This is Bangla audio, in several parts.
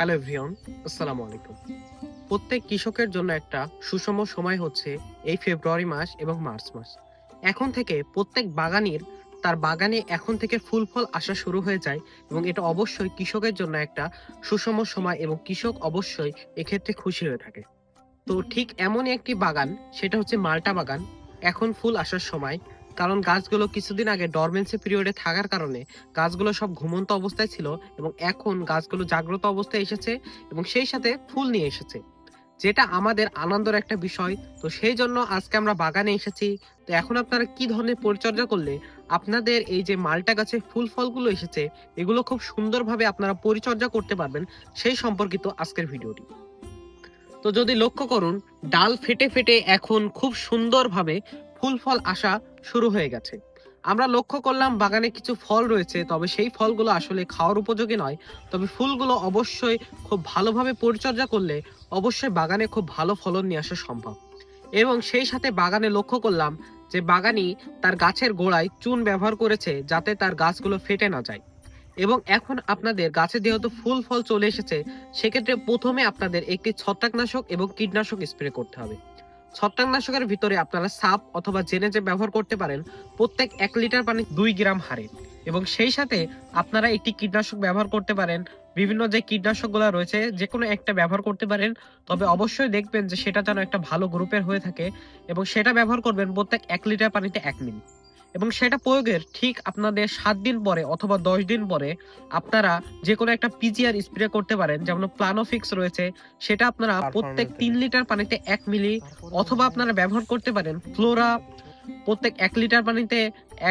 হ্যালো এভরিওয়ান, আসসালামু আলাইকুম। প্রত্যেক কৃষকের জন্য একটা সুষম সময় হচ্ছে এই ফেব্রুয়ারি মাস এবং মার্চ মাস। এখন থেকে প্রত্যেক বাগানীর তার বাগানে এখন থেকে ফুল ফল আসা শুরু হয়ে যায় এবং এটা অবশ্যই কৃষকের জন্য একটা সুষম সময় এবং কৃষক অবশ্যই এক্ষেত্রে খুশি হয়ে থাকে। তো ঠিক এমনই একটি বাগান, সেটা হচ্ছে মাল্টা বাগান। এখন ফুল আসার সময়, কারণ গাছগুলো কিছুদিন আগে ডরমেন্সি পিরিয়ডে থাকার কারণে গাছগুলো সব ঘুমন্ত অবস্থায় ছিল এবং এখন গাছগুলো জাগ্রত অবস্থায় এসেছে এবং সেই সাথে ফুল নিয়ে এসেছে, যেটা আমাদের আনন্দের একটা বিষয়। তো সেই জন্য আজকে আমরা বাগানে এসেছি। তো এখন আপনারা কি ধরনের পরিচর্যা করলে আপনাদের এই যে মাল্টা গাছে ফুল ফলগুলো এসেছে এগুলো খুব সুন্দরভাবে আপনারা পরিচর্যা করতে পারবেন, সেই সম্পর্কিত আজকের ভিডিওটি। তো যদি লক্ষ্য করুন, ডাল ফেটে ফেটে এখন খুব সুন্দরভাবে ফুল ফল আসা শুরু হয়ে গেছে। আমরা লক্ষ্য করলাম বাগানে কিছু ফল রয়েছে, তবে সেই ফলগুলো আসলে খাওয়ার উপযোগী নয়। তবে ফুলগুলো অবশ্যই খুব ভালোভাবে পরিচর্যা করলে অবশ্যই বাগানে খুব ভালো ফলন নিয়ে আসা সম্ভব। এবং সেই সাথে বাগানে লক্ষ্য করলাম যে বাগানি তার গাছের গোড়ায় চুন ব্যবহার করেছে যাতে তার গাছগুলো ফেটে না যায়। এবং এখন আপনাদের গাছে যেহেতু ফুল ফল চলে এসেছে, সেক্ষেত্রে প্রথমে আপনাদের একটি ছত্রাকনাশক এবং কীটনাশক স্প্রে করতে হবে। ছত্রাকনাশকের ভিতরে আপনারা সাপ অথবা জেনে যে ব্যবহার করতে পারেন প্রত্যেক 1 লিটার পানি 2 গ্রাম হারে। এবং সেই সাথে আপনারা একটি কীটনাশক ব্যবহার করতে পারেন। বিভিন্ন যে কীটনাশকগুলো রয়েছে যে কোনো একটা ব্যবহার করতে পারেন, তবে অবশ্যই দেখবেন যে সেটা যেন একটা ভালো গ্রুপের হয়ে থাকে এবং সেটা ব্যবহার করবেন প্রত্যেক 1 লিটার পানিতে 1 মিলি। এবং সেটা প্রয়োগের ঠিক আপনাদের 7 দিন পরে অথবা 10 দিন পরে আপনারা যে কোনো একটা পিজিআর স্প্রে করতে পারেন, যেমন প্লানোফিক্স রয়েছে, সেটা আপনারা প্রত্যেক 3 লিটার পানিতে 1 মিলি, অথবা আপনারা ব্যবহার করতে পারেন ফ্লোরা প্রত্যেক 1 লিটার পানিতে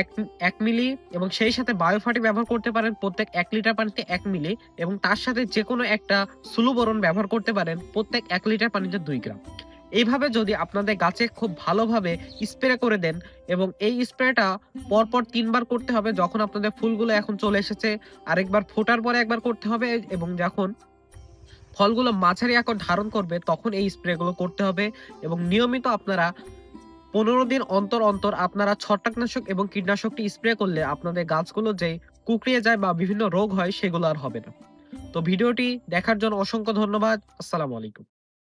এক 1 মিলি, এবং সেই সাথে বায়োফার্টি ব্যবহার করতে পারেন প্রত্যেক 1 লিটার পানিতে 1 মিলি, এবং তার সাথে যে কোনো একটা সুলুবরণ ব্যবহার করতে পারেন প্রত্যেক 1 লিটার পানিতে 2 গ্রাম। এইভাবে যদি আপনাদের গাছে খুব ভালোভাবে স্প্রে করে দেন, এবং এই স্প্রেটা পরপর 3 বার করতে হবে। যখন আপনাদের ফুলগুলো এখন চলে এসেছে আরেকবার ফোটার পরে একবার করতে হবে, এবং যখন ফলগুলো মাঝারি আকার ধারণ করবে তখন এই স্প্রেগুলো করতে হবে। এবং নিয়মিত আপনারা 15 দিন অন্তর অন্তর আপনারা ছত্রাকনাশক এবং কীটনাশকটি স্প্রে করলে আপনাদের গাছগুলো যে কুকড়িয়ে যায় বা বিভিন্ন রোগ হয় সেগুলো আর হবে না। তো ভিডিওটি দেখার জন্য অসংখ্য ধন্যবাদ। আসসালামু আলাইকুম।